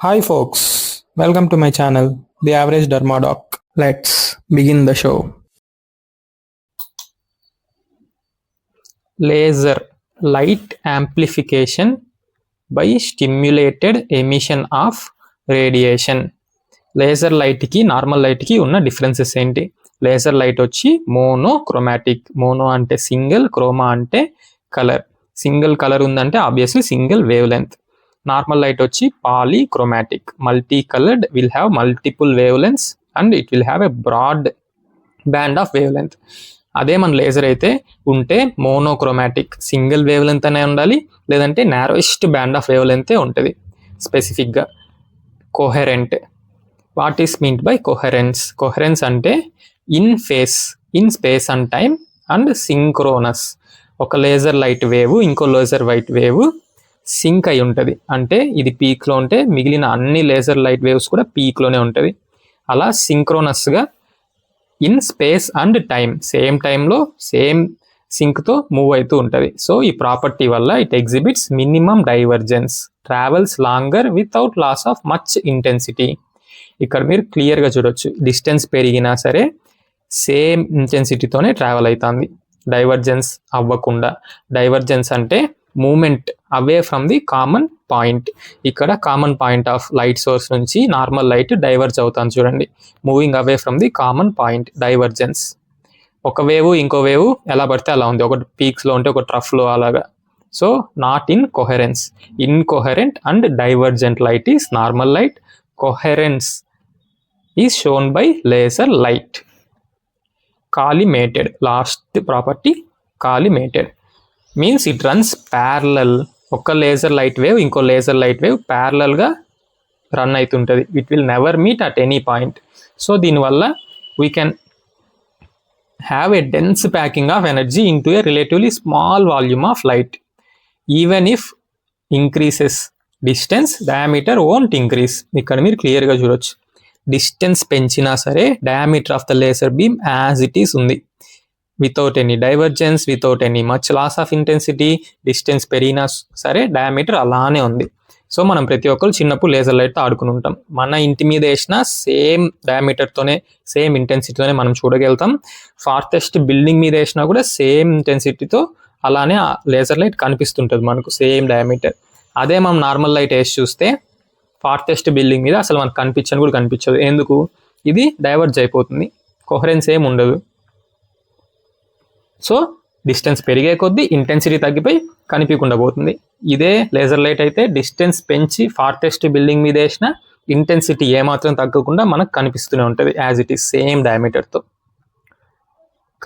Hi folks, welcome to my channel, The Average Dermadoc. Let's begin the show. Laser light amplification by stimulated emission of radiation. Laser లైట్కి normal లైట్కి ఉన్న differences ఏంటి? Laser light వచ్చి monochromatic. Mono అంటే single, chroma అంటే colour. Single colour ఉందంటే obviously single wavelength. Normal light వచ్చి polychromatic. Multi coloured, will have multiple wavelengths and it will have a broad band of wavelength. అదే మన laser అయితే ఉంటే monochromatic, single wave length అనే ఉండాలి, లేదంటే narrowest band of wave లెంతే ఉంటుంది. స్పెసిఫిక్గా coherent. What is meant by coherence? Coherence అంటే in phase, in space and time and synchronous. ఒక లేజర్ లైట్ వేవ్ ఇంకో లేజర్ వైట్ వేవ్ సింక్ అయి ఉంటుంది. అంటే ఇది పీక్లో ఉంటే మిగిలిన అన్ని లేజర్ లైట్ వేవ్స్ కూడా పీక్లోనే ఉంటుంది. అలా సింక్రోనస్గా in space and time, same టైంలో సేమ్ సింక్తో మూవ్ అవుతూ ఉంటుంది. సో ఈ ప్రాపర్టీ వల్ల it exhibits minimum divergence, travels longer without loss of much intensity. ఇక్కడ మీరు క్లియర్గా చూడొచ్చు, డిస్టెన్స్ పెరిగినా సరే సేమ్ ఇంటెన్సిటీతోనే ట్రావెల్ అవుతుంది, డైవర్జెన్స్ అవ్వకుండా. డైవర్జెన్స్ అంటే moment away from the common point. ఇక్కడ common point of light source నుంచి నార్మల్ లైట్ డైవర్జ్ అవుతుంది చూడండి, moving away from the common point, divergence. ఒక వేవ్ ఇంకో వేవ్ ఎలా పడితే అలా ఉంది, ఒకటి పీక్స్లో ఉంటే ఒక ట్రఫ్లో అలాగా. So not in coherence. Incoherent and divergent light is normal light. Coherence is shown by laser light. Collimated, last property, collimated means it runs parallel. ఒక లేజర్ లైట్ వేవ్ ఇంకో లేజర్ లైట్ వేవ్ ప్యారలల్గా run అవుతుంటుంది. It will never meet at any point. So దీనివల్ల we can have a dense packing of energy into a relatively small volume of light. Even if increases distance, diameter won't increase. ఇక్కడ మీరు క్లియర్గా చూడొచ్చు, distance పెంచినా సరే diameter of the laser beam as it is ఉంది, without any divergence, without any much loss of intensity. Distance పెరిగినా సరే diameter అలానే ఉంది. సో మనం ప్రతి ఒక్కరు చిన్నప్పుడు లేజర్ లైట్తో ఆడుకుని ఉంటాం. మన ఇంటి మీద వేసిన సేమ్ డయామీటర్తోనే సేమ్ ఇంటెన్సిటీతోనే మనం చూడగలుగుతాం. ఫార్టెస్ట్ బిల్డింగ్ మీద వేసినా కూడా సేమ్ ఇంటెన్సిటీతో అలానే లేజర్ లైట్ కనిపిస్తుంటుంది మనకు, సేమ్ డయామీటర్. అదే మనం నార్మల్ లైట్ వేసి చూస్తే ఫార్టెస్ట్ బిల్డింగ్ మీద అసలు మనకు కనిపించని కూడా కనిపించదు. ఎందుకు? ఇది డైవర్జ్ అయిపోతుంది, కోహరెన్స్ ఏం ఉండదు. సో డిస్టెన్స్ పెరిగే కొద్దీ ఇంటెన్సిటీ తగ్గిపోయి కనిపించకుండా పోతుంది. ఇదే లేజర్ లైట్ అయితే డిస్టెన్స్ పెంచి ఫార్టెస్ట్ బిల్డింగ్ మీద వేసిన ఇంటెన్సిటీ ఏమాత్రం తగ్గకుండా మనకు కనిపిస్తూనే ఉంటుంది యాజ్ ఇట్ ఈస్, సేమ్ డయామీటర్తో.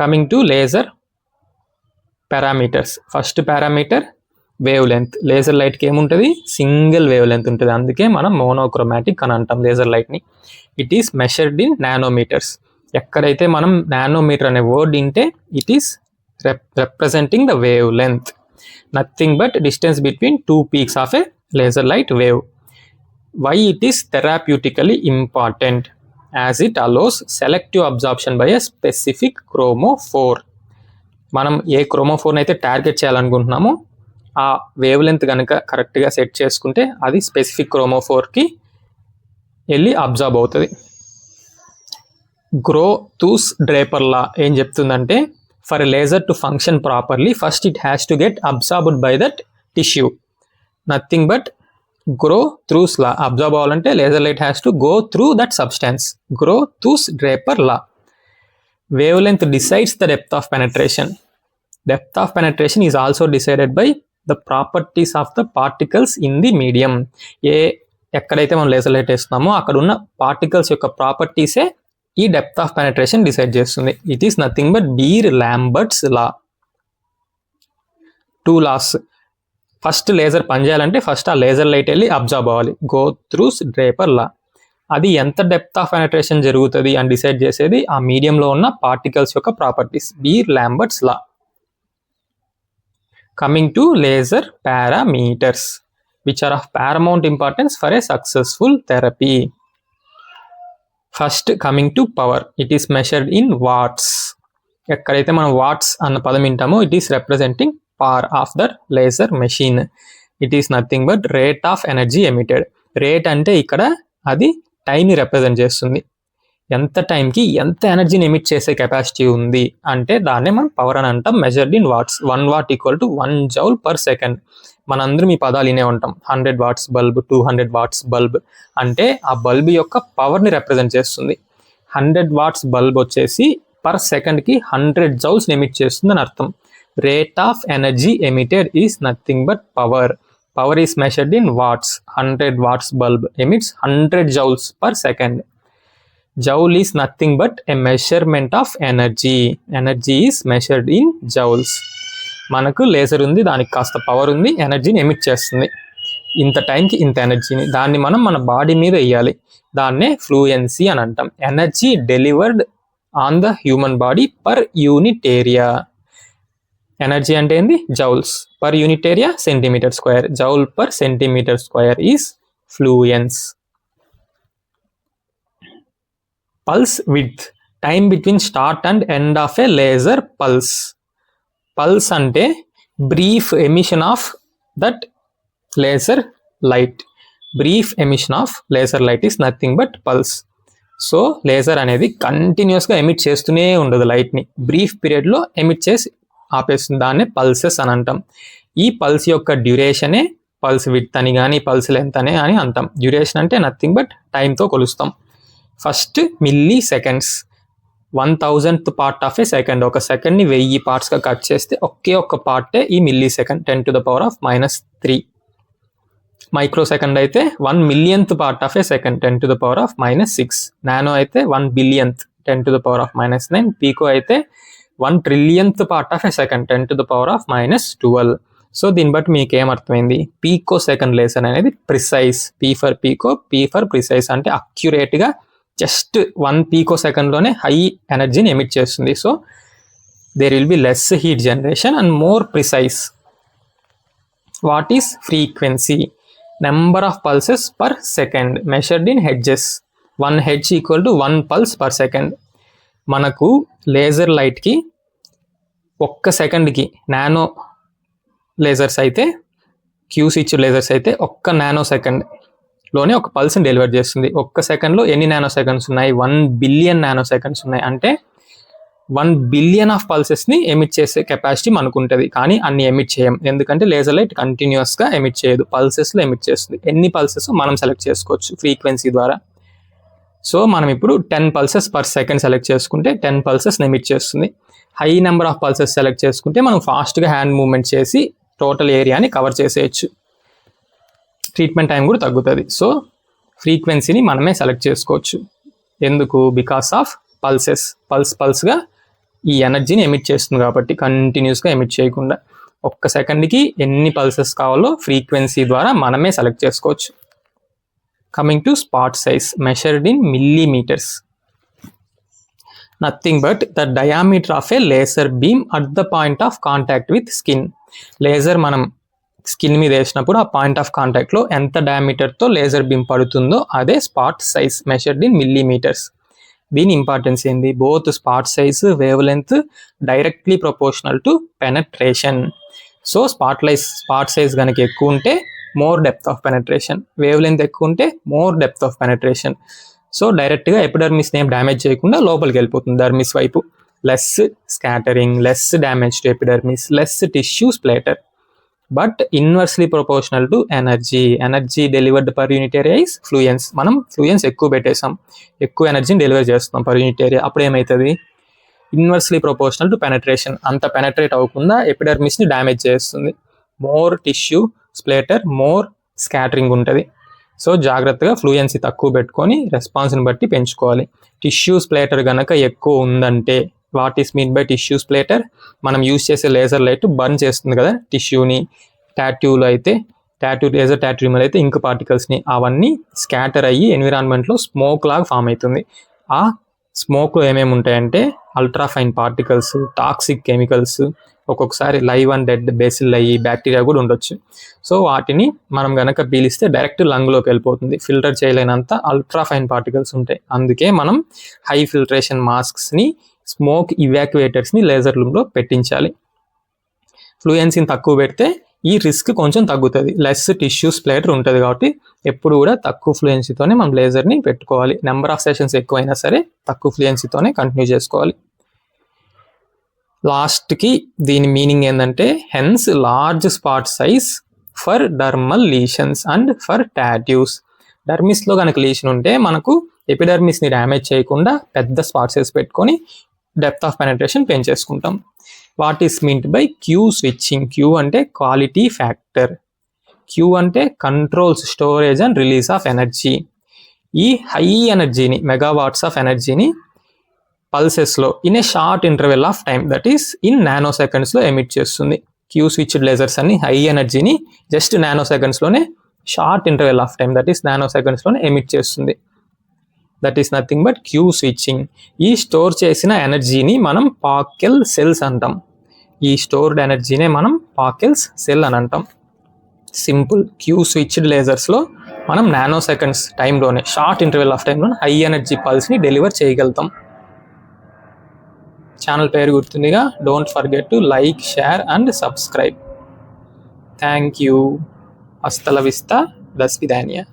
Coming to laser parameters. First parameter wavelength. Laser లైట్కి ఏముంటుంది? సింగిల్ వేవ్ లెంత్ ఉంటుంది, అందుకే మనం మోనోక్రోమాటిక్ అని అంటాం లేజర్ లైట్ని. It is measured in nanometres. ఎక్కడైతే మనం నానోమీటర్ అనే వర్డ్ వింటే it is representing the wavelength, nothing but distance between two peaks of a laser light wave. Why it is therapeutically important? As it allows selective absorption by a specific chromophore. మనం ఏ క్రోమోఫోర్ని అయితే target చేయాలనుకుంటున్నామో ఆ wave length కనుక కరెక్ట్గా set చేసుకుంటే అది specific క్రోమోఫోర్కి వెళ్ళి absorb అవుతుంది. గ్రోతూస్ Draper లా ఏం చెప్తుందంటే, for a laser to function properly, first it has to get absorbed by that tissue. Nothing but Grothus law. Absorb avalante laser light has to go through that substance. Grothus Draper law. Wavelength decides the depth of penetration. Depth of penetration is also decided by the properties of the particles in the medium. ఎక్కడైతే మనం laser light వేస్తున్నామో అక్కడ ఉన్న particles యొక్క ప్రాపర్టీసే ఈ depth of penetration decide చేస్తుంది. It is nothing but Beer Lambert's law. 2 laws. First laser పనిచేయాలంటే first ఆ లేజర్ లైట్ వెళ్ళి అబ్జార్బ్ అవ్వాలి, గ్రోతూస్ డ్రేపర్ లా. అది ఎంత డెప్త్ ఆఫ్ పెనట్రేషన్ జరుగుతుంది అని డిసైడ్ చేసేది ఆ మీడియంలో ఉన్న పార్టికల్స్ యొక్క properties, Beer Lambert's law. Coming to laser parameters which are of paramount importance for a successful therapy. First coming to power. It is measured in watts. ఎక్కడైతే మనం వాట్స్ అన్న పదం వింటామో it is representing power of that laser machine. It is nothing but rate of energy emitted. Rate అంటే ఇక్కడ అది టైంని represent చేస్తుంది. ఎంత టైంకి ఎంత ఎనర్జీని ఎమిట్ చేసే కెపాసిటీ ఉంది అంటే దాన్నే మనం పవర్ అని అంటాం. Measured in watts. 1 watt equal to 1 joule per second. మనందరం ఈ పదాలు వినే ఉంటాం. 100 watts బల్బ్, 200 watts బల్బ్ అంటే ఆ బల్బ్ యొక్క పవర్ని రిప్రజెంట్ చేస్తుంది. 100 watts బల్బ్ వచ్చేసి పర్ సెకండ్కి 100 joules ఎమిట్ చేస్తుంది అని అర్థం. Rate of energy emitted is nothing but power. Power is measured in watts. 100 watts bulb emits 100 joules per second. Joule is nothing but a measurement of energy. Energy is measured in joules. మనకు laser ఉంది, దానికి కాస్త power ఉంది, ఎనర్జీని emit చేస్తుంది. ఇంత టైంకి ఇంత ఎనర్జీని, దాన్ని మనం మన బాడీ మీద వేయాలి. దాన్నే ఫ్లూయెన్సీ అని అంటాం. Energy delivered on the human body per unit area. Energy అంటే ఏంది? Joules. Per unit area centimetre square. Joule per centimetre square is fluence. Pulse width. Time between start and end of a laser pulse. Pulse అంటే brief emission of that laser light. Brief emission of laser light is nothing but pulse. So laser అనేది కంటిన్యూస్గా emit చేస్తూనే ఉండదు లైట్ని. Brief పీరియడ్లో emit చేసి ఆపేస్తుంది. దాన్నే pulses అని అంటాం. ఈ పల్స్ యొక్క డ్యూరేషనే పల్స్ విడ్త్ అని కానీ పల్స్ లెంత్ అని అంటాం. డ్యూరేషన్ అంటే నథింగ్ బట్ టైంతో కొలుస్తాం. First milliseconds. 1000th part of a second. ఒక సెకండ్ని 1000 partsగా కట్ చేస్తే ఒకే ఒక్క పార్టే ఈ మిల్లీ సెకండ్. 10⁻³ మైక్రో సెకండ్ అయితే 1 millionth part of a second. 10⁻⁻6. Nano అయితే 1 billionth. 10⁻⁻9. పీకో అయితే 1 trillionth part of a second. 10⁻⁻12. So దీన్ని బట్టి మీకు ఏమర్థమైంది? పీకో సెకండ్ లేజర్ అనేది precise. P for pico, P for precise అంటే అక్యురేట్గా జస్ట్ 1 picosecondsలోనే హై ఎనర్జీని ఎమిట్ చేస్తుంది. So there will be less heat generation and more precise. What is frequency? Number of pulses per second measured in hertz. 1 hertz equal to 1 pulse per second. మనకు laser లైట్కి ఒక్క సెకండ్కి nano lasers అయితే, queue switch lasers అయితే ఒక్క nano సెకండ్లోనే ఒక పల్స్ని deliver చేస్తుంది. ఒక్క సెకండ్లో ఎన్ని నానో సెకండ్స్ ఉన్నాయి? 1 billion నానో సెకండ్స్ ఉన్నాయి. అంటే 1 billion ఆఫ్ పల్సెస్ని ఎమిట్ చేసే కెపాసిటీ మనకు ఉంటుంది. కానీ అన్ని ఎమిట్ చేయం, ఎందుకంటే లేజర్ లైట్ కంటిన్యూస్గా ఎమిట్ చేయదు, పల్సెస్లో ఎమిట్ చేస్తుంది. ఎన్ని పల్సెస్ మనం సెలెక్ట్ చేసుకోవచ్చు ఫ్రీక్వెన్సీ ద్వారా. సో మనం ఇప్పుడు 10 pulses per second సెలెక్ట్ చేసుకుంటే 10 pulses ఎమిట్ చేస్తుంది. High number of pulses select చేసుకుంటే మనం ఫాస్ట్గా హ్యాండ్ మూవ్మెంట్ చేసి టోటల్ ఏరియాని కవర్ చేసేయచ్చు. ట్రీట్మెంట్ టైం కూడా తగ్గుతుంది. సో ఫ్రీక్వెన్సీని మనమే సెలెక్ట్ చేసుకోవచ్చు. ఎందుకు? Because of pulses. పల్స్గా ఈ ఎనర్జీని ఎమిట్ చేస్తుంది కాబట్టి, కంటిన్యూస్గా ఎమిట్ చేయకుండా. ఒక్క సెకండ్కి ఎన్ని పల్సెస్ కావాలో ఫ్రీక్వెన్సీ ద్వారా మనమే సెలెక్ట్ చేసుకోవచ్చు. Coming to spot size measured in millimeters. Nothing but the diameter of a laser beam at the point of contact with skin. Laser మనం స్కిన్ మీద వేసినప్పుడు ఆ పాయింట్ ఆఫ్ కాంటాక్ట్లో ఎంత డయామీటర్తో లేజర్ బీమ్ పడుతుందో అదే spot size measured in millimeters. దీని importance ఏంది? Both spot size, wavelength directly proportional to penetration. So spot size కనుక ఎక్కువ ఉంటే more depth of penetration, wavelength ఎక్కువ ఉంటే more depth of penetration. So డైరెక్ట్గా ఎపిడర్మిస్ని ఏం డ్యామేజ్ చేయకుండా లోపలికి వెళ్ళిపోతుంది డర్మిస్ వైపు. Less scattering, less damage to epidermis, less tissue splatter. But inversely proportional to energy delivered per unit area is fluence. మనం ఫ్లూయెన్స్ ఎక్కువ పెట్టేసాం, ఎక్కువ ఎనర్జీని డెలివర్ చేస్తున్నాం పర్ యూనిట్ ఏరియా. అప్పుడు ఏమవుతుంది? Inversely proportional to penetration. అంత పెనట్రేట్ అవ్వకుండా ఎపిడర్మిస్ని డ్యామేజ్ చేస్తుంది. మోర్ టిష్యూ స్ప్లేటర్, మోర్ స్కాటరింగ్ ఉంటుంది. సో జాగ్రత్తగా ఫ్లూయెన్సీ తక్కువ పెట్టుకొని రెస్పాన్స్ని బట్టి పెంచుకోవాలి. టిష్యూ స్ప్లేటర్ కనుక ఎక్కువ ఉందంటే, what is mean by tissue splatter? మనం యూజ్ చేసే లేజర్ లైట్ బర్న్ చేస్తుంది కదా టిష్యూని. టాటూలో అయితే లేజర్ టాటూ రిమూవల్ అయితే ఇంక్ పార్టికల్స్ని, అవన్నీ స్కాటర్ అయ్యి ఎన్విరాన్మెంట్లో స్మోక్ లాగా ఫామ్ అవుతుంది. ఆ స్మోక్లో ఏమేమి ఉంటాయంటే అల్ట్రాఫైన్ పార్టికల్స్, టాక్సిక్ కెమికల్స్, ఒక్కొక్కసారి లైవ్ అండ్ డెడ్ బేసిల్ అయ్యి బ్యాక్టీరియా కూడా ఉండొచ్చు. సో వాటిని మనం కనుక పీలిస్తే డైరెక్ట్ లంగ్లోకి వెళ్ళిపోతుంది. ఫిల్టర్ చేయలేనంత అల్ట్రాఫైన్ పార్టికల్స్ ఉంటాయి. అందుకే మనం హై ఫిల్ట్రేషన్ మాస్క్స్ని, స్మోక్ ఇవాక్యుయేటర్స్ని లేజర్ రూమ్లో పెట్టించాలి. ఫ్లూయెన్సీని తక్కువ పెడితే ఈ రిస్క్ కొంచెం తగ్గుతుంది, లెస్ టిష్యూ స్ప్లాటర్ ఉంటుంది. కాబట్టి ఎప్పుడు కూడా తక్కువ ఫ్లూయెన్సీతోనే మనం లేజర్ని పెట్టుకోవాలి. నెంబర్ ఆఫ్ సెషన్స్ ఎక్కువైనా సరే తక్కువ ఫ్లూయెన్సీతోనే కంటిన్యూ చేసుకోవాలి. లాస్ట్కి దీని మీనింగ్ ఏంటంటే hence large spot size for dermal lesions and for tattoos. డర్మిస్లో కనుక లీషన్ ఉంటే మనకు ఎపిడర్మిస్ని డ్యామేజ్ చేయకుండా పెద్ద స్పాట్ సైజ్ పెట్టుకొని డెప్త్ ఆఫ్ పెనట్రేషన్ పెంచేసుకుంటాం. What is meant by Q switching? Q అంటే క్వాలిటీ ఫ్యాక్టర్, క్యూ అంటే controls storage and release of energy. ఈ హై ఎనర్జీని, మెగావాట్స్ ఆఫ్ ఎనర్జీని పల్సెస్లో in a short interval of time, that is in నానో సెకండ్స్లో emit చేస్తుంది. క్యూ స్విచ్డ్ లేజర్స్ అన్ని హై ఎనర్జీని జస్ట్ నానో సెకండ్స్లోనే short interval of time, that is నానో సెకండ్స్లోనే ఎమిట్ చేస్తుంది. That is nothing but Q switching. ఈ స్టోర్ చేసిన ఎనర్జీని మనం పాకెల్ సెల్స్ అంటాం. ఈ స్టోర్డ్ ఎనర్జీనే మనం పాకెల్స్ సెల్ అని అంటాం. సింపుల్, క్యూ స్విచ్డ్ లేజర్స్లో మనం నానో సెకండ్స్ టైంలోనే, షార్ట్ ఇంటర్వెల్ ఆఫ్ టైంలోనే హై ఎనర్జీ పల్స్ని డెలివర్ చేయగలుగుతాం. ఛానల్ పేరు గుర్తుందిగా, don't forget to like, share and subscribe. Thank you. Hasta la Vista, thus విదానియా.